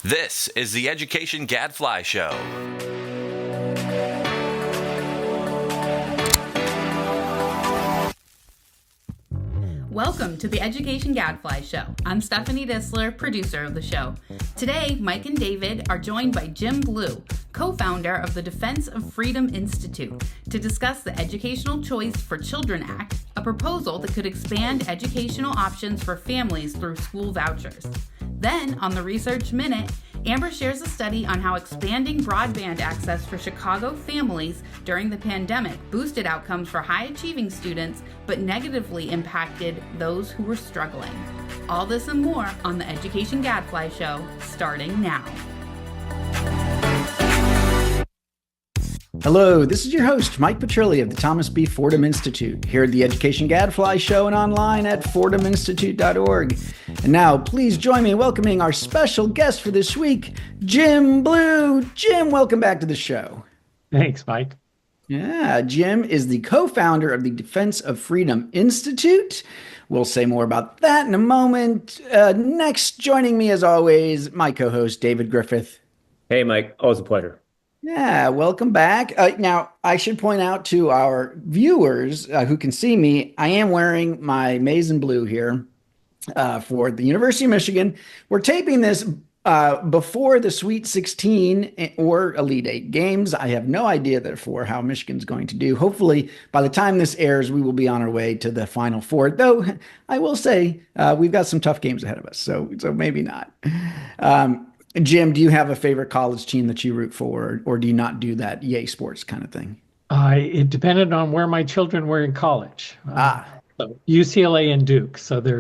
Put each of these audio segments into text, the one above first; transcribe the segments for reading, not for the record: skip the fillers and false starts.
This is the Education Gadfly Show. Welcome to the Education Gadfly Show. I'm Stephanie Disler, producer of the show. Today, Mike and David are joined by Jim Blue, co-founder of the Defense of Freedom Institute, to discuss the Educational Choice for Children Act, a proposal that could expand educational options for families through school vouchers. Then, on the Research Minute, Amber shares a study on how expanding broadband access for Chicago families during the pandemic boosted outcomes for high-achieving students, but negatively impacted those who were struggling. All this and more on the Education Gadfly Show, starting now. Hello, this is your host, Mike Petrilli of the Thomas B. Fordham Institute, here at the Education Gadfly Show and online at fordhaminstitute.org. And now, please join me in welcoming our special guest for this week, Jim Blue. Jim, welcome back to the show. Thanks, Mike. Yeah, Jim is the co-founder of the Defense of Freedom Institute. We'll say more about that in a moment. Next, joining me as always, my co-host, David Griffith. Hey, Mike. Always a pleasure. Yeah, welcome back. Now, I should point out to our viewers who can see me, I am wearing my maize and blue here for the University of Michigan. We're taping this before the Sweet 16 or Elite 8 games. I have no idea, therefore, how Michigan's going to do. Hopefully, by the time this airs, we will be on our way to the Final Four. Though, I will say, we've got some tough games ahead of us, so maybe not. Jim, do you have a favorite college team that you root for, or do you not do that yay sports kind of thing? It depended on where my children were in college. So UCLA and Duke. So there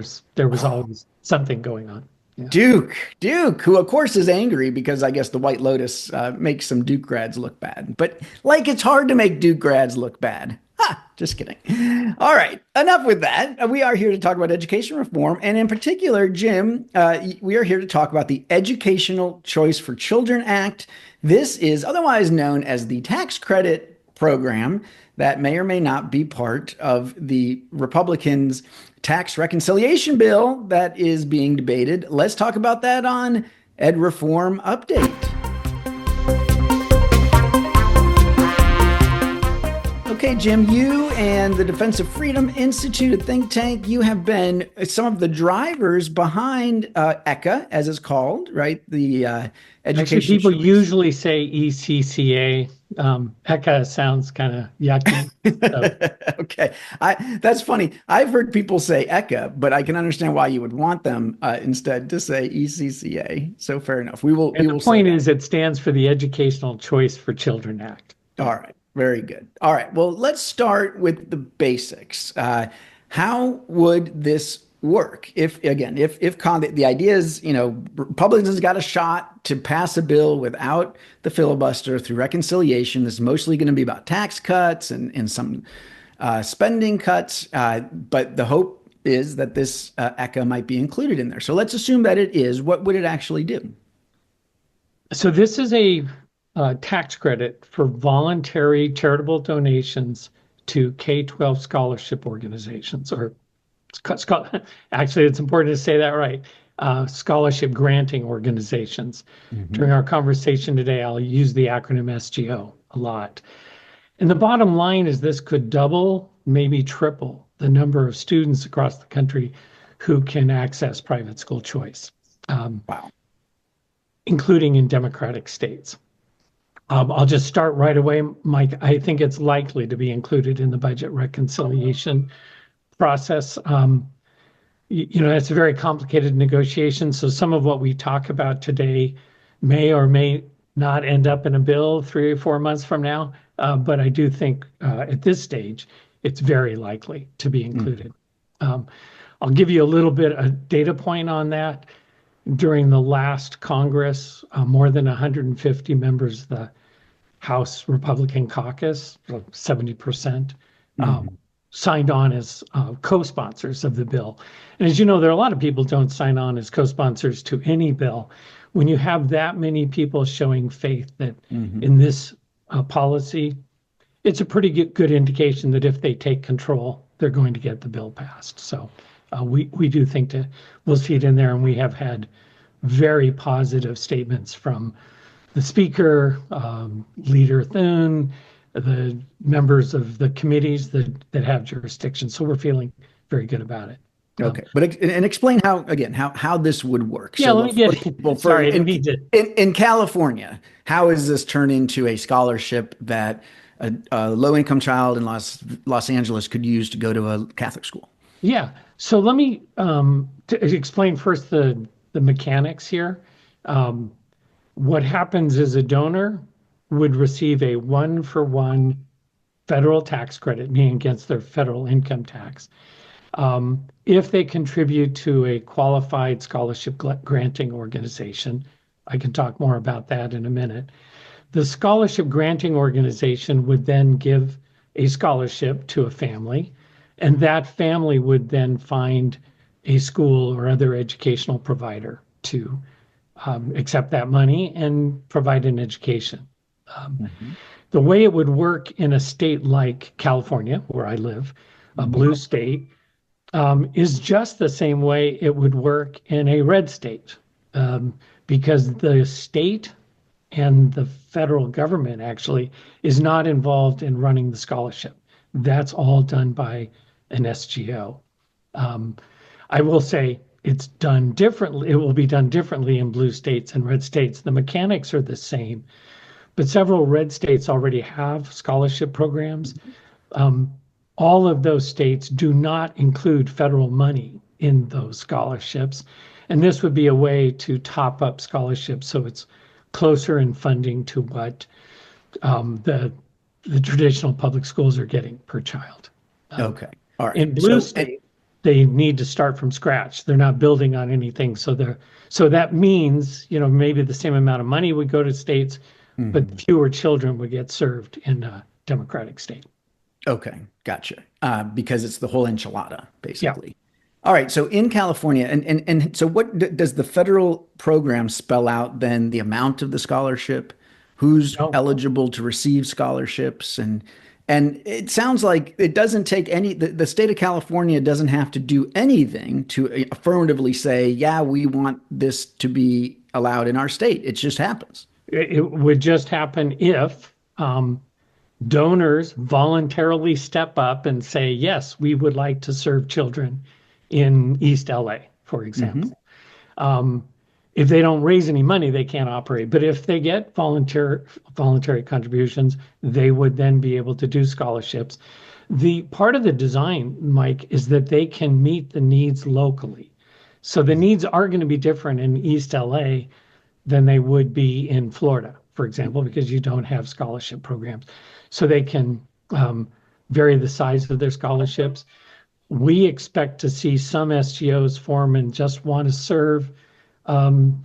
was always something going on. Yeah. Duke, who of course is angry because I guess the White Lotus makes some Duke grads look bad. But like it's hard to make Duke grads look bad. Just kidding. All right, enough with that. We are here to talk about education reform. And in particular, Jim, we are here to talk about the Educational Choice for Children Act. This is otherwise known as the tax credit program that may or may not be part of the Republicans' tax reconciliation bill that is being debated. Let's talk about that on Ed Reform Update. Okay, Jim, you and the Defense of Freedom Institute, a think tank, you have been some of the drivers behind ECA, as it's called, right? The education. Actually, people usually say ECCA. ECA sounds kind of yucky. So. Okay, that's funny. I've heard people say ECA, but I can understand why you would want them instead to say ECCA. So fair enough. The point is, it stands for the Educational Choice for Children Act. All right. Very good. All right. Well, let's start with the basics. How would this work? If the idea is, Republicans got a shot to pass a bill without the filibuster through reconciliation. This is mostly going to be about tax cuts and some spending cuts. But the hope is that this ECA might be included in there. So let's assume that it is. What would it actually do? So this is a tax credit for voluntary charitable donations to K-12 scholarship organizations, or actually, it's important to say that right, scholarship granting organizations. Mm-hmm. During our conversation today, I'll use the acronym SGO a lot. And the bottom line is this could double, maybe triple the number of students across the country who can access private school choice, including in Democratic states. I'll just start right away, Mike. I think it's likely to be included in the budget reconciliation process. It's a very complicated negotiation. So some of what we talk about today may or may not end up in a bill 3 or 4 months from now. But I do think at this stage, it's very likely to be included. I'll give you a little bit of data point on that. During the last Congress, more than 150 members of the House Republican caucus, 70%, signed on as co-sponsors of the bill. And as you know, there are a lot of people don't sign on as co-sponsors to any bill. When you have that many people showing faith that in this policy, it's a pretty good indication that if they take control, they're going to get the bill passed. So we do think we'll see it in there, and we have had very positive statements from the speaker, Leader Thune, the members of the committees that have jurisdiction. So we're feeling very good about it. Okay, but and explain how this would work. Yeah, let me get. Sorry, I didn't mean to. In California, how is this turned into a scholarship that a low-income child in Los Angeles could use to go to a Catholic school? Yeah, so let me to explain first the mechanics here. What happens is a donor would receive a 1-for-1 federal tax credit, meaning against their federal income tax, if they contribute to a qualified scholarship granting organization. I can talk more about that in a minute. The scholarship granting organization would then give a scholarship to a family, and that family would then find a school or other educational provider to accept that money and provide an education. The way it would work in a state like California, where I live, a blue state, is just the same way it would work in a red state, because the state and the federal government actually is not involved in running the scholarship. That's all done by an SGO. I will say it's done differently. It will be done differently in blue states and red states. The mechanics are the same, but several red states already have scholarship programs. All of those states do not include federal money in those scholarships. And this would be a way to top up scholarships so it's closer in funding to what the traditional public schools are getting per child. Okay. All right. In blue state, they need to start from scratch. They're not building on anything. So that means, maybe the same amount of money would go to states, but fewer children would get served in a democratic state. Okay, gotcha. Because it's the whole enchilada, basically. Yeah. All right. So in California, and so what does the federal program spell out then the amount of the scholarship, who's eligible to receive scholarships, and it sounds like it doesn't take the state of California doesn't have to do anything to affirmatively say, yeah, we want this to be allowed in our state. It just happens. It would just happen if donors voluntarily step up and say, yes, we would like to serve children in East LA, for example. If they don't raise any money, they can't operate. But if they get voluntary contributions, they would then be able to do scholarships. The part of the design, Mike, is that they can meet the needs locally. So the needs are going to be different in East LA than they would be in Florida, for example, because you don't have scholarship programs. So they can vary the size of their scholarships. We expect to see some SGOs form and just want to serve,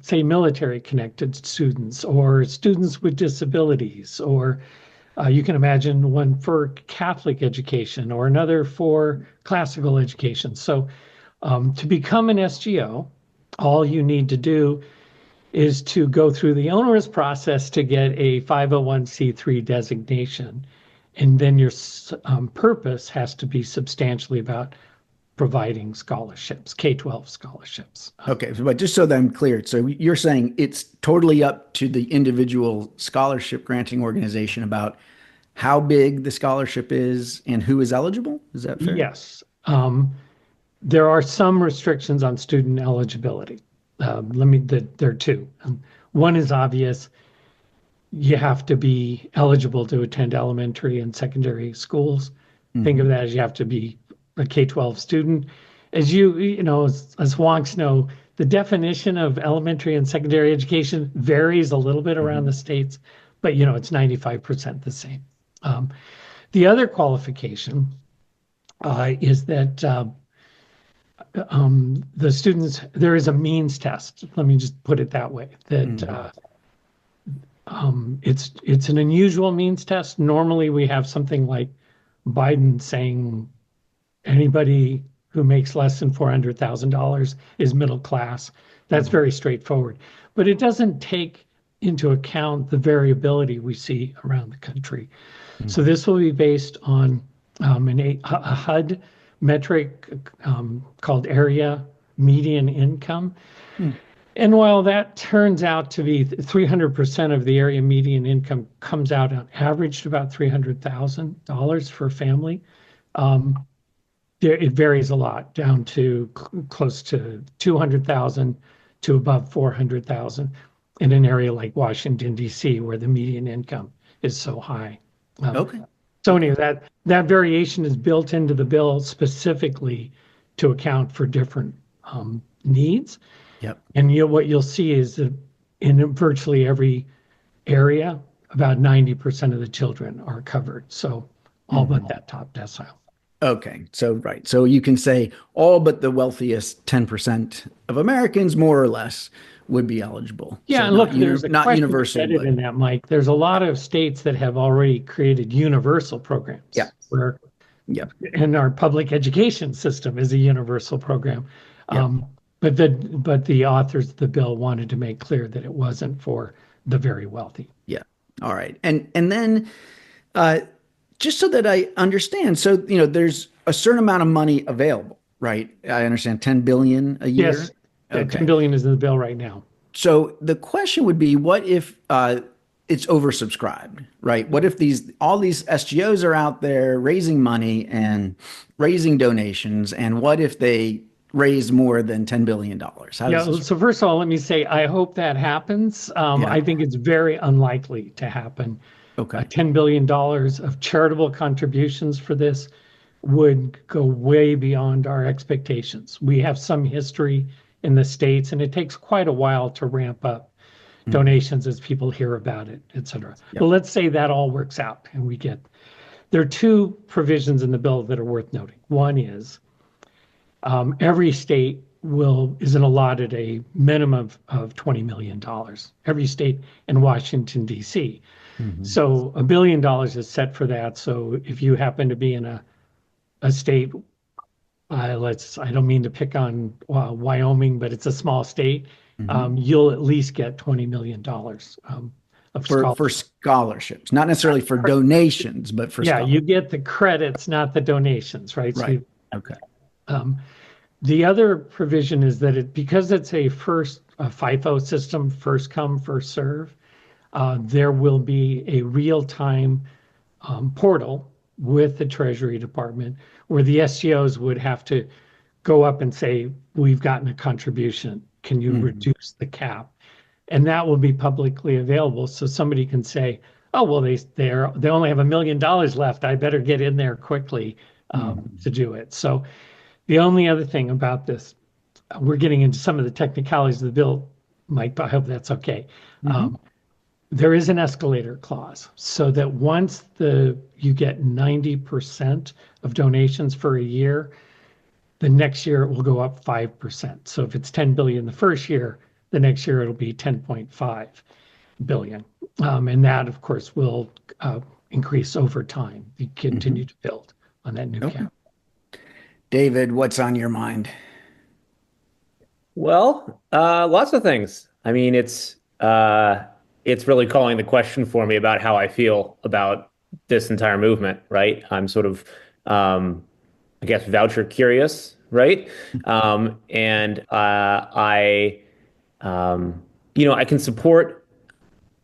say, military-connected students or students with disabilities, or you can imagine one for Catholic education or another for classical education. So to become an SGO, all you need to do is to go through the onerous process to get a 501c3 designation. And then your purpose has to be substantially about providing scholarships, K-12 scholarships. Okay, but just so that I'm clear, so you're saying it's totally up to the individual scholarship granting organization about how big the scholarship is and who is eligible? Is that fair? Yes. There are some restrictions on student eligibility. There are two. One is obvious. You have to be eligible to attend elementary and secondary schools. Think of that as you have to be a K-12 student. As as wonks know, the definition of elementary and secondary education varies a little bit around the states, but it's 95% the same. The other qualification is that the students, there is a means test. Let me just put it that way, that it's an unusual means test. Normally we have something like Biden saying anybody who makes less than $400,000 is middle class. That's very straightforward, but it doesn't take into account the variability we see around the country. So this will be based on a HUD metric called area median income. And while that turns out to be 300% of the area median income comes out on average to about $300,000 for a family, it varies a lot down to close to 200,000 to above 400,000 in an area like Washington, D.C., where the median income is so high. Okay. So anyway, that variation is built into the bill specifically to account for different needs. Yep. And what you'll see is that in virtually every area, about 90% of the children are covered. So all but that top decile. Okay. So, right. So you can say all but the wealthiest 10% of Americans, more or less, would be eligible. Yeah, So and look, not there's a not question universal, embedded but in that, Mike. There's a lot of states that have already created universal programs. Yeah. Where, yeah. and our public education system is a universal program. Yeah. But the authors of the bill wanted to make clear that it wasn't for the very wealthy. Yeah. All right. And then just so that I understand, so there's a certain amount of money available, right? I understand 10 billion a year. Yes. Okay. 10 billion is in the bill right now. So the question would be, what if it's oversubscribed, right? What if all these SGOs are out there raising money and raising donations, and what if they raise more than $10 billion? So first of all, let me say, I hope that happens. I think it's very unlikely to happen. Okay. $10 billion of charitable contributions for this would go way beyond our expectations. We have some history in the States, and it takes quite a while to ramp up donations as people hear about it, et cetera. Yep. But let's say that all works out and there are two provisions in the bill that are worth noting. One is every state isn't allotted a minimum of $20 million. Every state in Washington, D.C. So $1 billion is set for that. So if you happen to be in a state, I don't mean to pick on Wyoming, but it's a small state, you'll at least get $20 million of for scholarships, not necessarily for donations, but for scholarships. You get the credits, not the donations, right? Right. So Okay. The other provision is that because it's a FIFO system, first come, first serve, there will be a real-time portal with the Treasury Department where the SGOs would have to go up and say, we've gotten a contribution. Can you reduce the cap? And that will be publicly available. So somebody can say, oh, well, they only have $1 million left. I better get in there quickly to do it. So the only other thing about this, we're getting into some of the technicalities of the bill, Mike, but I hope that's okay. There is an escalator clause so that once you get 90% of donations for a year, the next year it will go up 5%. So if it's 10 billion the first year, the next year it'll be 10.5 billion. And that, of course, will increase over time. You continue to build on that new cap. David, what's on your mind? Well, lots of things. I mean, it's really calling the question for me about how I feel about this entire movement, right? I'm sort of, I guess, voucher curious, right? And I can support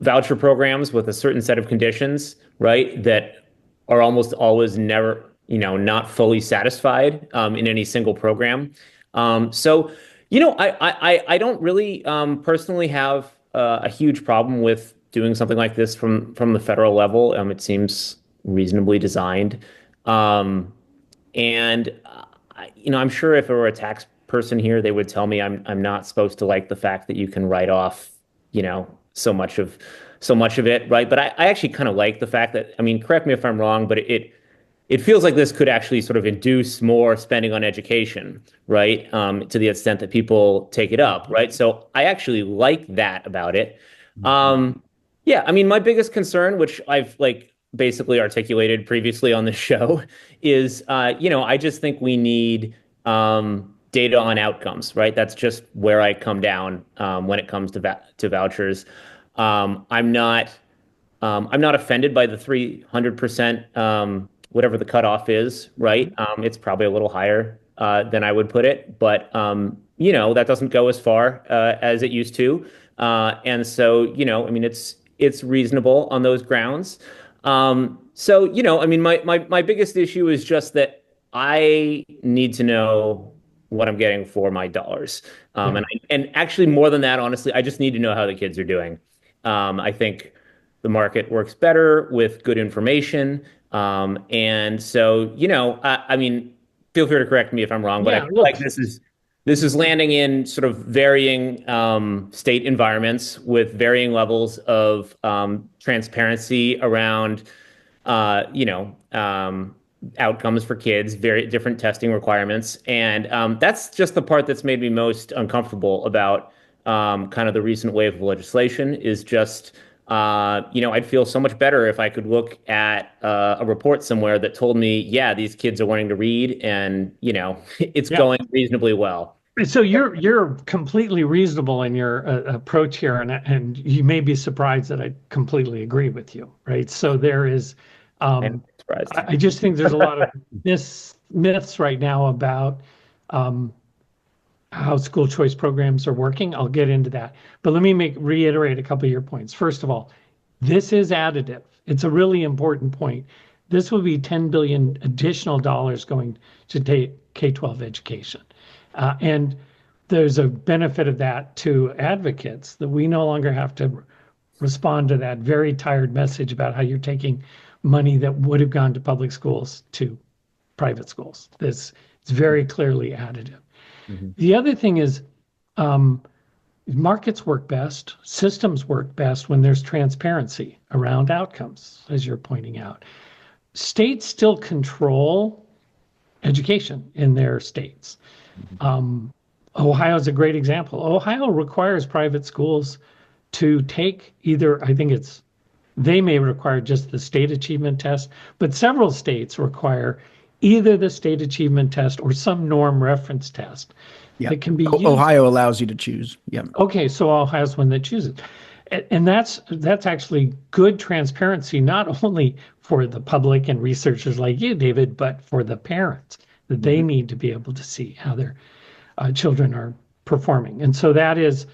voucher programs with a certain set of conditions, right? That are almost always never, not fully satisfied in any single program. So, I don't really personally have a huge problem with doing something like this from the federal level. It seems reasonably designed. And I'm sure if I were a tax person here, they would tell me I'm not supposed to like the fact that you can write off, so much of it, right? But I actually kind of like the fact that, correct me if I'm wrong, but it feels like this could actually sort of induce more spending on education, right? To the extent that people take it up, right? So I actually like that about it. My biggest concern, which I've basically articulated previously on the show, is I just think we need data on outcomes, right? That's just where I come down when it comes to vouchers. I'm not offended by the 300%. Whatever the cutoff is, right? It's probably a little higher than I would put it, but that doesn't go as far as it used to. And so, I mean, it's reasonable on those grounds. So, I mean, my biggest issue is just that I need to know what I'm getting for my dollars. And actually more than that, honestly, I just need to know how the kids are doing. I think the market works better with good information. And so, I mean, feel free to correct me if I'm wrong, but I Yeah, feel look, like this is landing in sort of varying state environments with varying levels of transparency around, outcomes for kids, very different testing requirements. And that's just the part that's made me most uncomfortable about kind of the recent wave of legislation is just, I'd feel so much better if I could look at a report somewhere that told me, yeah, these kids are wanting to read and, it's going reasonably well. So you're completely reasonable in your approach here, and you may be surprised that I completely agree with you, right? So there is, I'm surprised. I just think there's a lot of myths right now about how school choice programs are working. I'll get into that, but let me reiterate a couple of your points. First of all, this is additive. It's a really important point. This will be $10 billion additional dollars going to K-12 education. And there's a benefit of that to advocates that we no longer have to respond to that very tired message about how you're taking money that would have gone to public schools to private schools. It's very clearly additive. Mm-hmm. The other thing is markets work best, systems work best when there's transparency around outcomes, as you're pointing out. States still control education in their states. Ohio is a great example. Ohio requires private schools to take either, they may require just the state achievement test, but several states require either the state achievement test or some norm reference test that can be used. Ohio allows you to choose. Yeah. Okay, so Ohio's one that chooses. And that's actually good transparency, not only for the public and researchers like you, David, but for the parents, that they need to be able to see how their children are performing. And so that's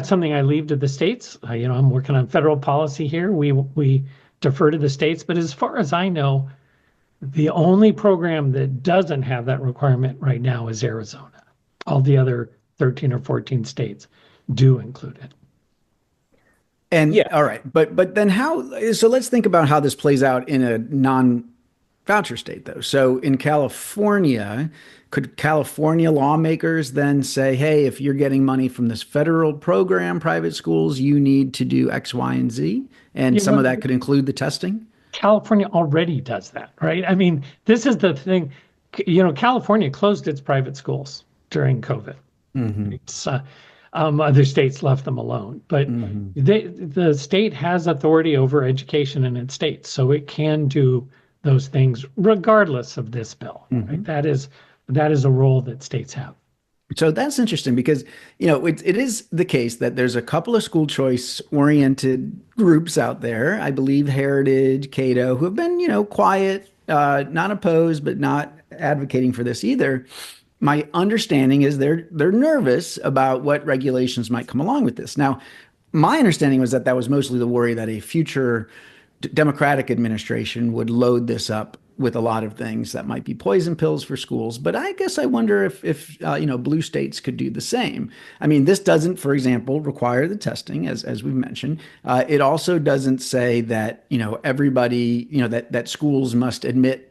something I leave to the states. I'm working on federal policy here. We defer to the states, but as far as I know, the only program that doesn't have that requirement right now is Arizona. All the other 13 or 14 states do include it. And all right, but then so let's think about how this plays out in a non-voucher state though. So in California, could California lawmakers then say, hey, if you're getting money from this federal program, private schools, you need to do X, Y, and Z? And some of that could include the testing? California already does that, right? I mean, this is the thing. California closed its private schools during COVID. Mm-hmm. It's, other states left them alone, but the state has authority over education in its states, so it can do those things regardless of this bill. Right? That is a role that states have. So that's interesting because, it is the case that there's a couple of school choice oriented groups out there. I believe Heritage, Cato, who have been, quiet, not opposed, but not advocating for this either. My understanding is they're nervous about what regulations might come along with this. Now, my understanding was that was mostly the worry that a future Democratic administration would load this up with a lot of things that might be poison pills for schools. But I guess I wonder if blue states could do the same. I mean, this doesn't, for example, require the testing, as we've mentioned. It also doesn't say that, everybody, that schools must admit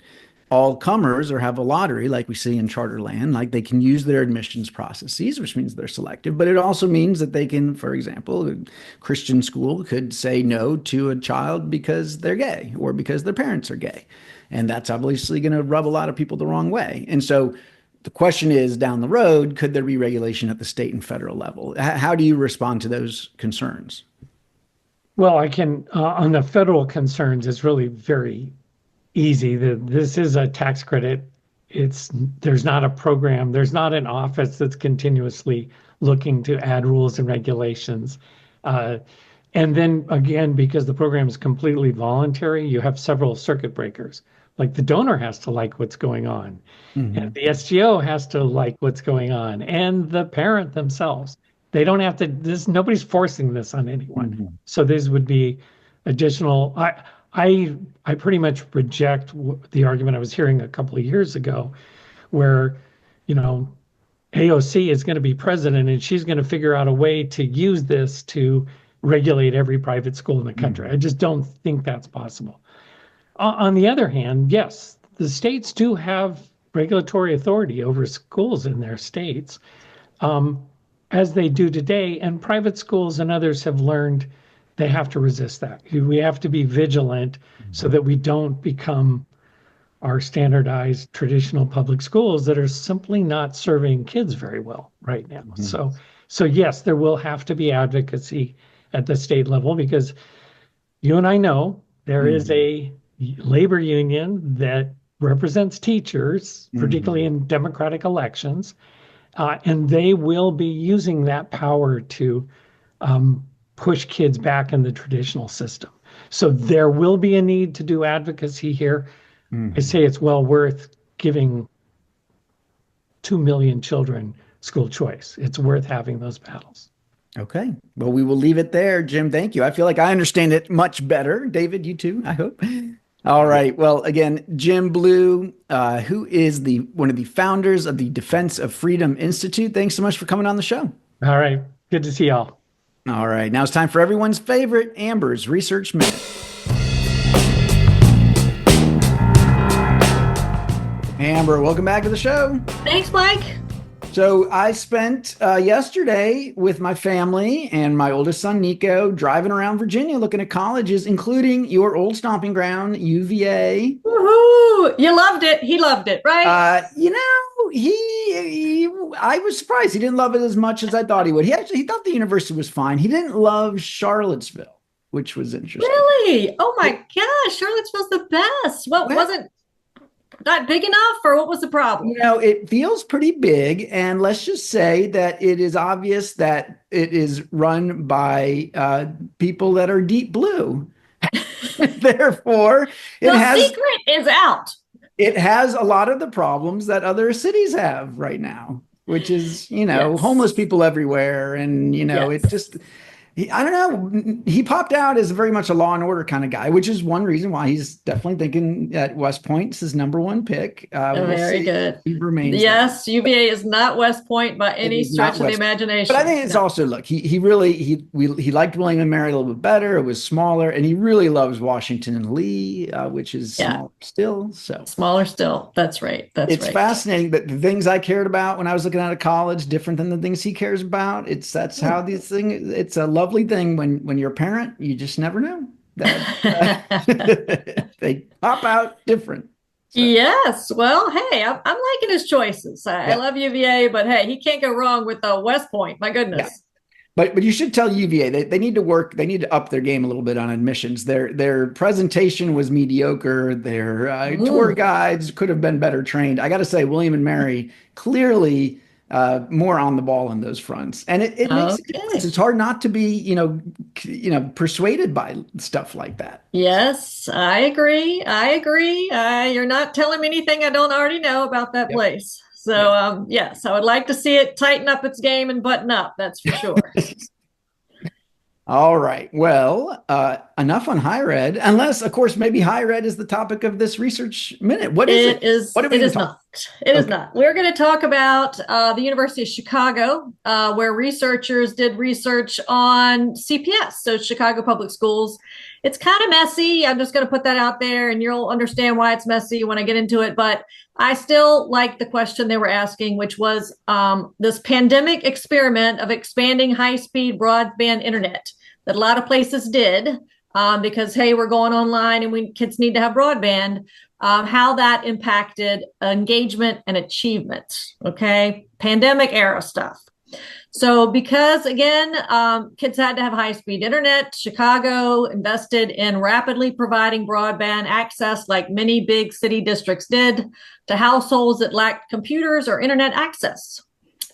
all comers or have a lottery like we see in charter land. Like they can use their admissions processes, which means they're selective, but it also means that they can, for example, a Christian school could say no to a child because they're gay or because their parents are gay. And that's obviously going to rub a lot of people the wrong way. And so the question is, down the road, could there be regulation at the state and federal level? How do you respond to those concerns? Well, I can, on the federal concerns, it's really very easy. This is a tax credit. There's not a program. There's not an office that's continuously looking to add rules and regulations. And then again, because the program is completely voluntary, you have several circuit breakers, Like the donor has to like what's going on, Mhm. and the SGO has to like what's going on, and the parent themselves. They don't have to. Nobody's forcing this on anyone. Mhm. So these would be additional. I pretty much reject the argument I was hearing a couple of years ago, where, you know, AOC is going to be president and she's going to figure out a way to use this to regulate every private school in the country. I just don't think that's possible. On the other hand, yes, the states do have regulatory authority over schools in their states, as they do today, and private schools and others have learned they have to resist that. We have to be vigilant so that we don't become our standardized traditional public schools that are simply not serving kids very well right now. So yes, there will have to be advocacy at the state level, because you and I know there is a labor union that represents teachers, particularly in democratic elections, and they will be using that power to push kids back in the traditional system. So there will be a need to do advocacy here. I say it's well worth giving 2 million children school choice. It's worth having those battles. Okay. Well, we will leave it there, Jim. Thank you. I feel like I understand it much better. David, you too, I hope. All right. Well, again, Jim Blue, who is one of the founders of the Defense of Freedom Institute. Thanks so much for coming on the show. All right. Good to see y'all. All right. Now it's time for everyone's favorite, Amber's Research Minute. Amber, welcome back to the show. Thanks, Mike. So I spent yesterday with my family and my oldest son, Nico, driving around Virginia looking at colleges, including your old stomping ground, UVA. Woohoo! You loved it. He loved it, right? I was surprised. He didn't love it as much as I thought he would. He thought the university was fine. He didn't love Charlottesville, which was interesting. Really? Oh my gosh, Charlottesville's the best. What wasn't not big enough, or what was the problem? You know, it feels pretty big, and let's just say that it is obvious that it is run by people that are deep blue. Therefore, secret is out. It has a lot of the problems that other cities have right now, which is, homeless people everywhere, and it just. I don't know. He popped out as very much a Law and Order kind of guy, which is one reason why he's definitely thinking that West Point is his number one pick. Very good. He remains. Yes, UVA is not West Point by any stretch of the imagination. But I think it's also, look, he liked William and Mary a little bit better. It was smaller, and he really loves Washington and Lee, which is smaller still. So smaller still. That's right. It's fascinating that the things I cared about when I was looking out of college different than the things he cares about. That's how these things. It's a lovely thing when you're a parent, you just never know that they pop out different. So. Yes. Well, hey, I'm liking his choices. I love UVA, but hey, he can't go wrong with West Point. My goodness. Yeah. But you should tell UVA they need to work. They need to up their game a little bit on admissions. Their presentation was mediocre. Their tour guides could have been better trained. I got to say, William and Mary clearly more on the ball in those fronts, and it makes a difference. It's hard not to be, persuaded by stuff like that. Yes, I agree. You're not telling me anything I don't already know about that place. So, yes, I would like to see it tighten up its game and button up. That's for sure. All right. Well, enough on higher ed, unless, of course, maybe higher ed is the topic of this research minute. What is it? It is not. We're going to talk about the University of Chicago, where researchers did research on CPS, so Chicago Public Schools. It's kind of messy. I'm just going to put that out there, and you'll understand why it's messy when I get into it. But I still like the question they were asking, which was this pandemic experiment of expanding high-speed broadband internet that a lot of places did because, hey, we're going online and kids need to have broadband, how that impacted engagement and achievement, okay? Pandemic era stuff. So because, again, kids had to have high-speed internet, Chicago invested in rapidly providing broadband access like many big city districts did to households that lacked computers or internet access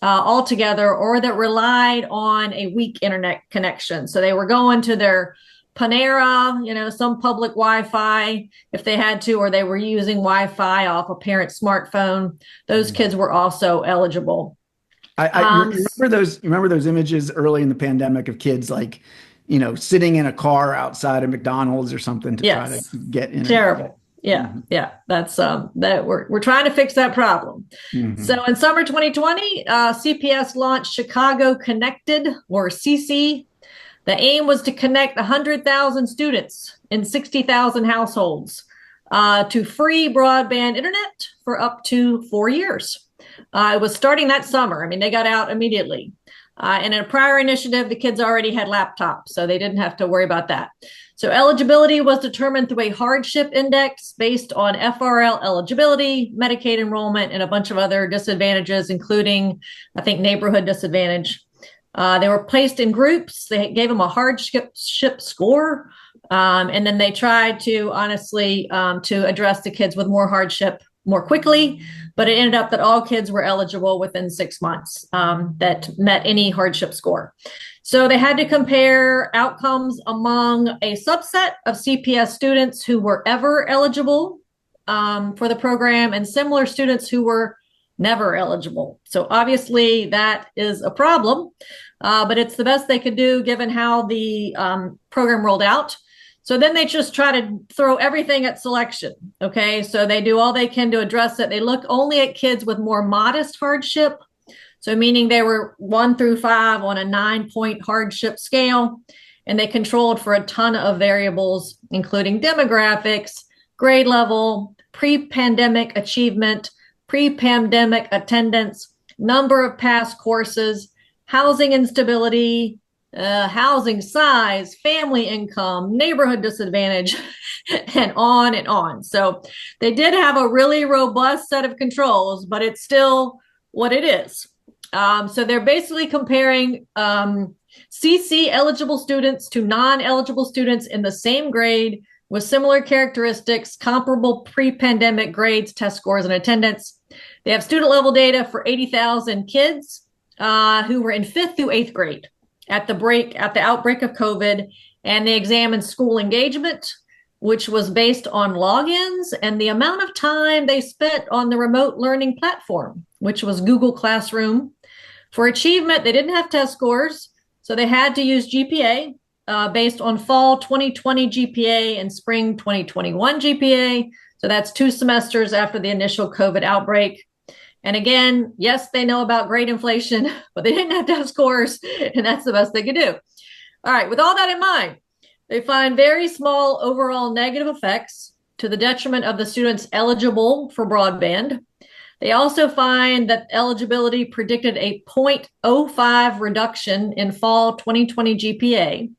altogether, or that relied on a weak internet connection. So they were going to their Panera, some public Wi-Fi if they had to, or they were using Wi-Fi off a parent's smartphone. Those kids were also eligible. You remember those images early in the pandemic of kids like, sitting in a car outside of McDonald's or something to try to get in. Terrible. Yeah. That's that we're trying to fix that problem. So in summer 2020, CPS launched Chicago Connected, or CC. The aim was to connect 100,000 students in 60,000 households to free broadband internet for up to 4 years. It was starting that summer. I mean, they got out immediately. And in a prior initiative, the kids already had laptops, so they didn't have to worry about that. So eligibility was determined through a hardship index based on FRL eligibility, Medicaid enrollment, and a bunch of other disadvantages, including, I think, neighborhood disadvantage. They were placed in groups. They gave them a hardship score. And then they tried to, honestly, to address the kids with more hardship more quickly. But it ended up that all kids were eligible within 6 months that met any hardship score. So they had to compare outcomes among a subset of CPS students who were ever eligible for the program and similar students who were never eligible. So obviously that is a problem, but it's the best they could do given how the program rolled out. So then they just try to throw everything at selection. Okay, so they do all they can to address it. They look only at kids with more modest hardship. So meaning they were 1 through 5 on a 9-point hardship scale, and they controlled for a ton of variables, including demographics, grade level, pre-pandemic achievement, pre-pandemic attendance, number of past courses, housing instability, housing size, family income, neighborhood disadvantage, and on and on. So they did have a really robust set of controls, but it's still what it is. So they're basically comparing CC eligible students to non-eligible students in the same grade with similar characteristics, comparable pre-pandemic grades, test scores, and attendance. They have student level data for 80,000 kids who were in 5th through 8th grade at the outbreak of COVID, and they examined school engagement, which was based on logins and the amount of time they spent on the remote learning platform, which was Google Classroom. For achievement, they didn't have test scores, so they had to use GPA based on fall 2020 GPA and spring 2021 GPA. So that's 2 semesters after the initial COVID outbreak. And again, yes, they know about grade inflation, but they didn't have test scores, and that's the best they could do. All right, with all that in mind, they find very small overall negative effects to the detriment of the students eligible for broadband. They also find that eligibility predicted a 0.05 reduction in fall 2020 GPA.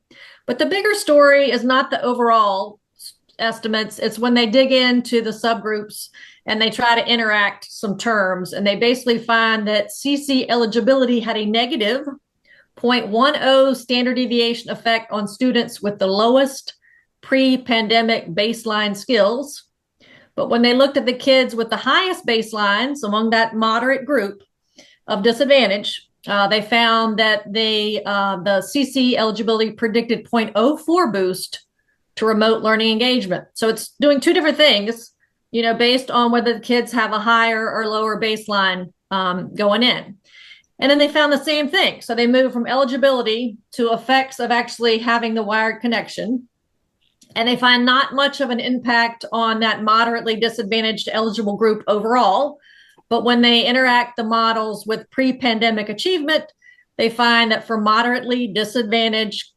But the bigger story is not the overall estimates. It's when they dig into the subgroups and they try to interact some terms. And they basically find that CC eligibility had a negative 0.10 standard deviation effect on students with the lowest pre-pandemic baseline skills. But when they looked at the kids with the highest baselines among that moderate group of disadvantage, they found that the CC eligibility predicted 0.04 boost to remote learning engagement. So it's doing 2 different things, based on whether the kids have a higher or lower baseline going in. And then they found the same thing. So they moved from eligibility to effects of actually having the wired connection. And they find not much of an impact on that moderately disadvantaged eligible group overall. But when they interact the models with pre-pandemic achievement, they find that for moderately disadvantaged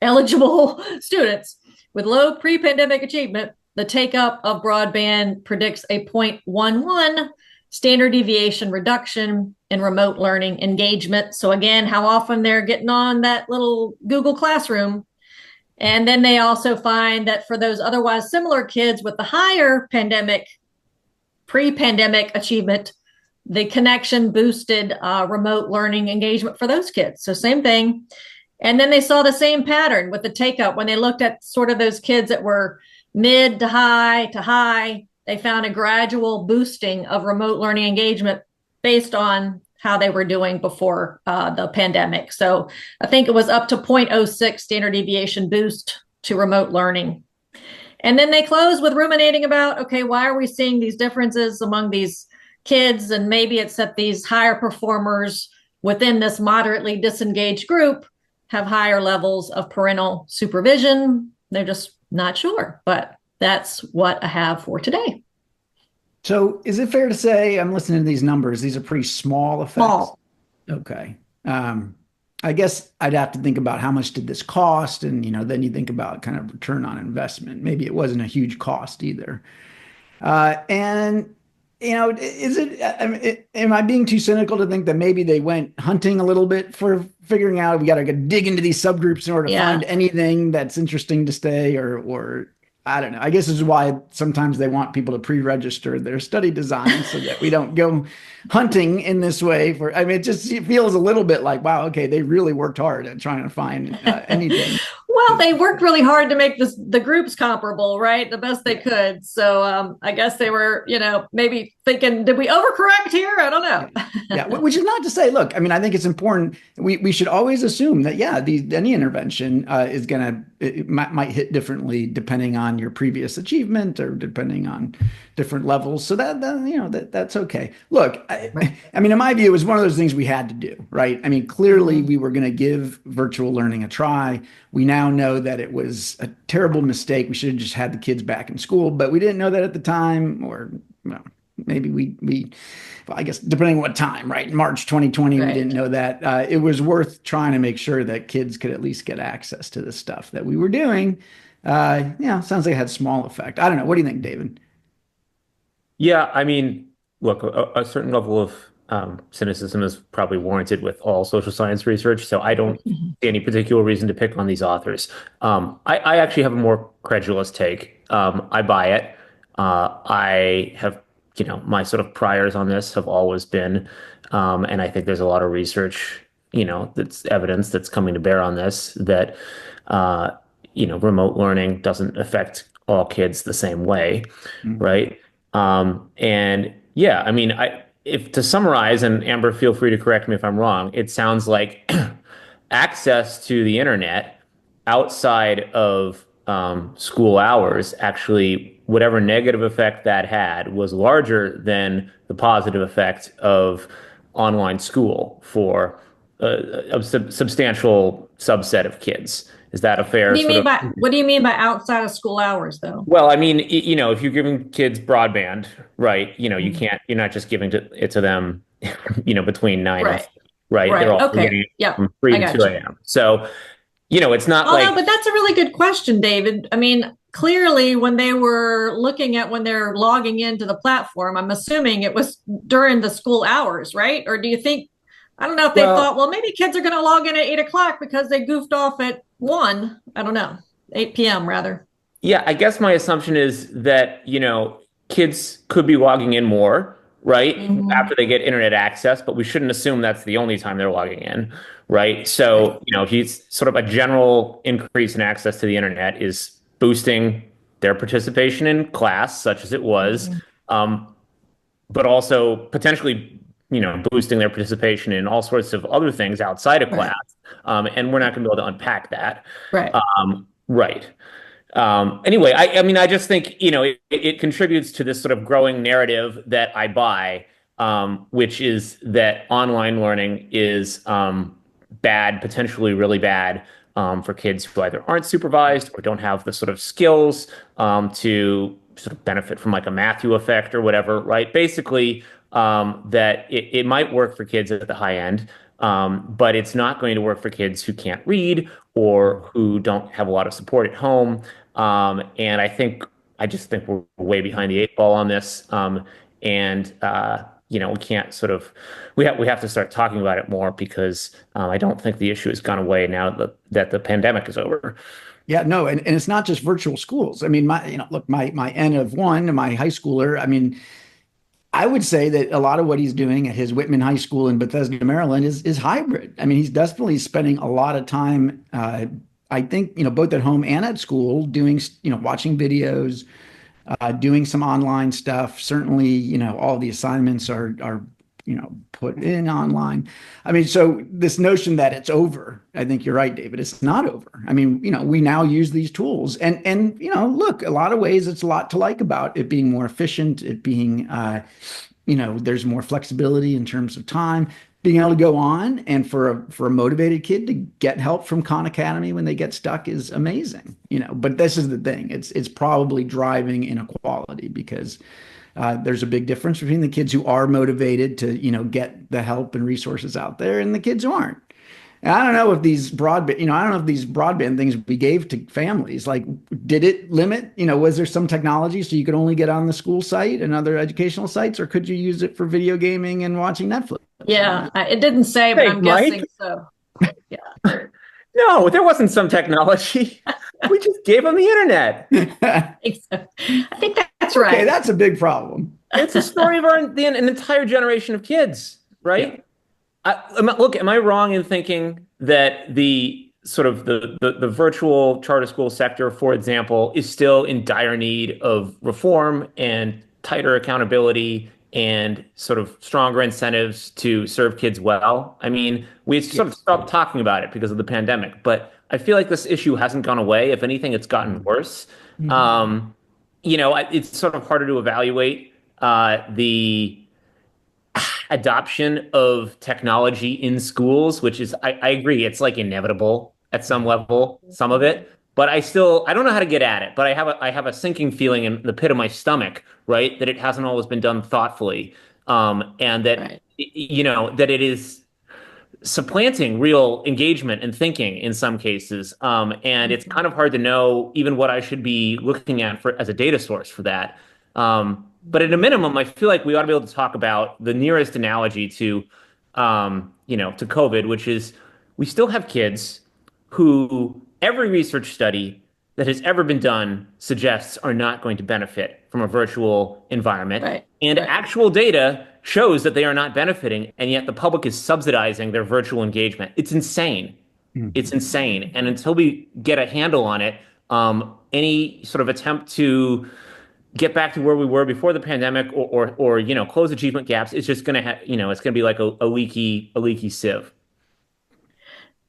eligible students with low pre-pandemic achievement, the take-up of broadband predicts a 0.11 standard deviation reduction in remote learning engagement. So again, how often they're getting on that little Google Classroom. And then they also find that for those otherwise similar kids with the higher pre-pandemic achievement, the connection boosted remote learning engagement for those kids. So same thing. And then they saw the same pattern with the take-up. When they looked at sort of those kids that were mid to high, they found a gradual boosting of remote learning engagement based on how they were doing before the pandemic. So I think it was up to 0.06 standard deviation boost to remote learning. And then they close with ruminating about, okay, why are we seeing these differences among these kids? And maybe it's that these higher performers within this moderately disengaged group have higher levels of parental supervision. They're just not sure, but that's what I have for today. So is it fair to say, I'm listening to these numbers, these are pretty small effects? Small. Okay. I guess I'd have to think about how much did this cost? And, then you think about kind of return on investment. Maybe it wasn't a huge cost either. And, is it, am I being too cynical to think that maybe they went hunting a little bit for figuring out, we got to dig into these subgroups in order to find anything that's interesting to stay, or I don't know. I guess this is why sometimes they want people to pre-register their study design so that we don't go hunting in this way. It feels a little bit like, wow, okay, they really worked hard at trying to find anything. Well, they worked really hard to make the groups comparable, right? The best they could. So I guess they were, maybe thinking, did we overcorrect here? I don't know. Yeah, which is not to say, look, I think it's important. We should always assume that, any intervention is might hit differently depending on your previous achievement or depending on different levels. So that's okay. Look, in my view, it was one of those things we had to do, right? Clearly we were going to give virtual learning a try. We now know that it was a terrible mistake. We should have just had the kids back in school, but we didn't know that at the time, or maybe well, I guess depending on what time, right? In March 2020, we didn't know that. It was worth trying to make sure that kids could at least get access to the stuff that we were doing. Sounds like it had small effect. I don't know. What do you think, David? Yeah, look, a certain level of cynicism is probably warranted with all social science research, so I don't see any particular reason to pick on these authors. I actually have a more credulous take. I buy it. I have, my sort of priors on this have always been, and I think there's a lot of research, that's evidence that's coming to bear on this, that, remote learning doesn't affect all kids the same way, right? If to summarize, and Amber, feel free to correct me if I'm wrong, it sounds like access to the internet outside of school hours, actually, whatever negative effect that had was larger than the positive effect of online school for a substantial subset of kids. Is that a fair? What do you mean by outside of school hours, though? Well, if you're giving kids broadband, right? You're not just giving it to them, between 9 and 5, right? They're all getting it from 3 to 2 a.m. So, it's not but that's a really good question, David. Clearly, when they were when they're logging into the platform, I'm assuming it was during the school hours, right? Or do you think? I don't know if they thought, well, maybe kids are going to log in at 8 o'clock because they goofed off at 1. I don't know, 8 p.m. rather. Yeah, I guess my assumption is that, kids could be logging in more, right? After they get internet access, but we shouldn't assume that's the only time they're logging in, right? So, if you sort of a general increase in access to the internet is boosting their participation in class, such as it was, but also potentially boosting their participation in all sorts of other things outside of class. And we're not going to be able to unpack that. Right. Anyway, I just think, it contributes to this sort of growing narrative that I buy, which is that online learning is bad, potentially really bad, for kids who either aren't supervised or don't have the sort of skills to sort of benefit from like a Matthew effect or whatever, right? Basically, that it might work for kids at the high end, but it's not going to work for kids who can't read or who don't have a lot of support at home. And I just think we're way behind the 8 ball on this. We can't we have to start talking about it more because I don't think the issue has gone away now that the pandemic is over. Yeah, no, and it's not just virtual schools. My N of 1, my high schooler, I would say that a lot of what he's doing at his Whitman High School in Bethesda, Maryland is hybrid. He's definitely spending a lot of time, I think, both at home and at school doing, watching videos, doing some online stuff. Certainly, all the assignments are put in online. I mean, so this notion that it's over, I think you're right, David. It's not over. I mean, we now use these tools, and look, a lot of ways, it's a lot to like about it being more efficient, it being, there's more flexibility in terms of time, being able to go on, and for a motivated kid to get help from Khan Academy when they get stuck is amazing. But this is the thing. It's probably driving inequality because there's a big difference between the kids who are motivated to, get the help and resources out there and the kids who aren't. And I don't know if these broadband things we gave to families, like, did it limit, was there some technology so you could only get on the school site and other educational sites, or could you use it for video gaming and watching Netflix? Yeah, it didn't say, but I'm guessing so. Yeah. No, there wasn't some technology. We just gave them the internet. I think that's right. Okay, that's a big problem. It's a story of an entire generation of kids, right? Yeah. Look, am I wrong in thinking that the sort of the virtual charter school sector, for example, is still in dire need of reform and tighter accountability and sort of stronger incentives to serve kids well? I mean, we sort of stopped talking about it because of the pandemic, but I feel like this issue hasn't gone away. If anything, it's gotten worse. Mm-hmm. It's sort of harder to evaluate the adoption of technology in schools, which is, I agree, it's like inevitable at some level, some of it. But I don't know how to get at it, but I have a sinking feeling in the pit of my stomach, right, that it hasn't always been done thoughtfully, and that, right, that it is supplanting real engagement and thinking in some cases. And it's kind of hard to know even what I should be looking at as a data source for that. But at a minimum, I feel like we ought to be able to talk about the nearest analogy to COVID, which is we still have kids who every research study that has ever been done suggests are not going to benefit from a virtual environment. Right. And actual data shows that they are not benefiting, and yet the public is subsidizing their virtual engagement. It's insane. Mm-hmm. It's insane. And until we get a handle on it, any sort of attempt to get back to where we were before the pandemic or close achievement gaps, it's just going to it's going to be like a leaky sieve.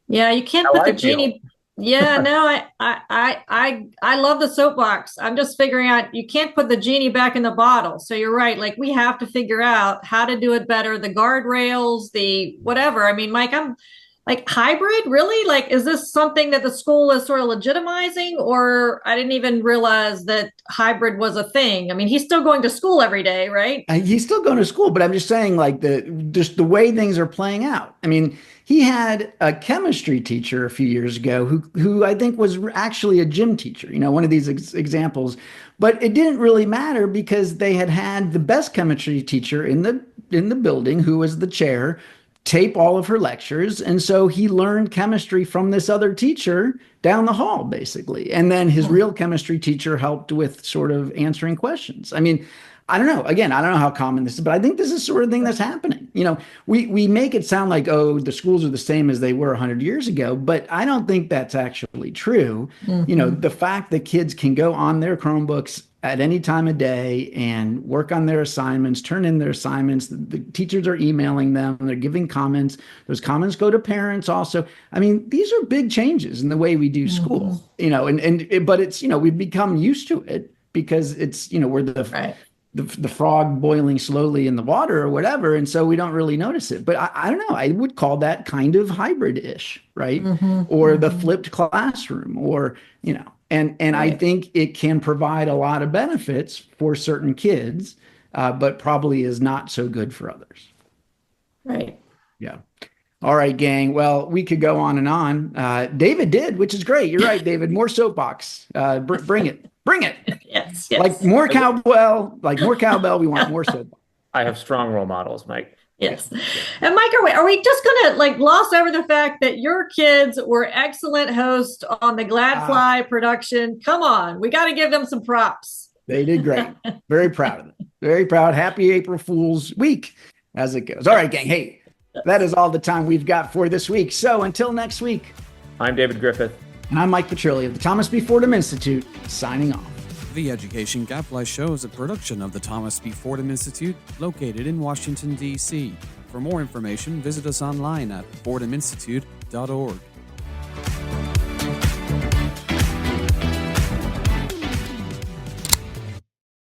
Yeah, you can't put the genie. Yeah, no, I love the soapbox. I'm just figuring out you can't put the genie back in the bottle. So you're right. Like, we have to figure out how to do it better. The guardrails, the whatever. I mean, Mike, I'm like, hybrid, really? Like, is this something that the school is sort of legitimizing? Or I didn't even realize that hybrid was a thing. I mean, he's still going to school every day, right? He's still going to school, but I'm just saying, like, just the way things are playing out. I mean, he had a chemistry teacher a few years ago who I think was actually a gym teacher, one of these examples. But it didn't really matter because they had the best chemistry teacher in the building, who was the chair, tape all of her lectures. And so he learned chemistry from this other teacher down the hall, basically. And then his real chemistry teacher helped with sort of answering questions. I mean, I don't know. Again, I don't know how common this is, but I think this is the sort of thing that's happening. We make it sound like, oh, the schools are the same as they were 100 years ago, but I don't think that's actually true. Mm-hmm. The fact that kids can go on their Chromebooks at any time of day and work on their assignments, turn in their assignments. The teachers are emailing them. They're giving comments. Those comments go to parents also. I mean, these are big changes in the way we do school, but it's, we've become used to it because it's, we're the frog boiling slowly in the water or whatever. And so we don't really notice it. But I don't know. I would call that kind of hybrid-ish, right? Mm-hmm. Or the flipped classroom or, and right. I think it can provide a lot of benefits for certain kids, but probably is not so good for others. Right. Yeah. All right, gang. Well, we could go on and on. David did, which is great. You're right, David. More soapbox. Bring it. Bring it. Yes. Like more cowbell. We want more soapbox. I have strong role models, Mike. Yes. And Mike, are we just going to gloss over the fact that your kids were excellent hosts on the Gadfly production? Come on. We got to give them some props. They did great. Very proud of them. Very proud. Happy April Fool's week as it goes. All right, gang. Hey, that is all the time we've got for this week. So until next week. I'm David Griffith. And I'm Mike Petrilli of the Thomas B. Fordham Institute, signing off. The Education Gadfly Show is a production of the Thomas B. Fordham Institute, located in Washington, D.C. For more information, visit us online at fordhaminstitute.org.